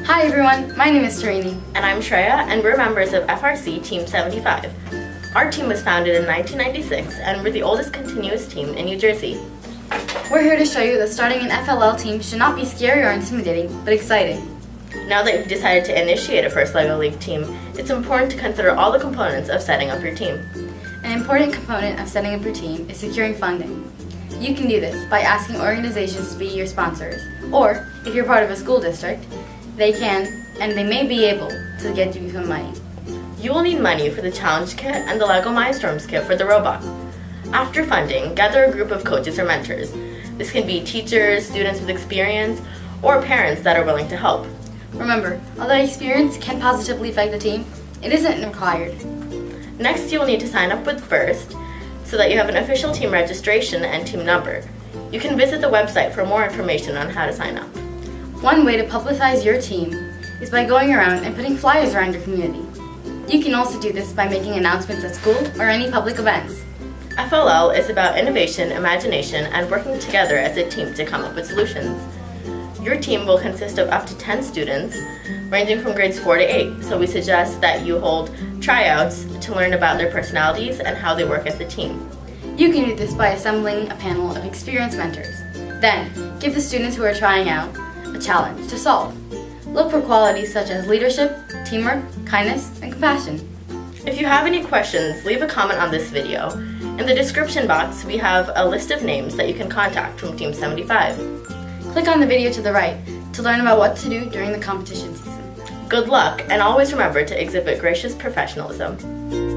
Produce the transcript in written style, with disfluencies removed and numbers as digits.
Hi everyone, my name is Tarini. And I'm Shreya, and we're members of FRC Team 75. Our team was founded in 1996, and we're the oldest continuous team in New Jersey. We're here to show you that starting an FLL team should not be scary or intimidating, but exciting. Now that you've decided to initiate a First LEGO League team, it's important to consider all the components of setting up your team. An important component of setting up your team is securing funding. You can do this by asking organizations to be your sponsors, or if you're part of a school district, they can and they may be able to get you some money. You will need money for the challenge kit and the LEGO Mindstorms kit for the robot. After funding, gather a group of coaches or mentors. This can be teachers, students with experience, or parents that are willing to help. Remember, although experience can positively affect the team, it isn't required. Next, you will need to sign up with First so that you have an official team registration and team number. You can visit the website for more information on how to sign up. One way to publicize your team is by going around and putting flyers around your community. You can also do this by making announcements at school or any public events. FLL is about innovation, imagination, and working together as a team to come up with solutions. Your team will consist of up to 10 students, ranging from grades 4 to 8, so we suggest that you hold tryouts to learn about their personalities and how they work as a team. You can do this by assembling a panel of experienced mentors. Then, give the students who are trying out a challenge to solve. Look for qualities such as leadership, teamwork, kindness, and compassion. If you have any questions, leave a comment on this video. In the description box, we have a list of names that you can contact from Team 75. Click on the video to the right to learn about what to do during the competition season. Good luck, and always remember to exhibit gracious professionalism.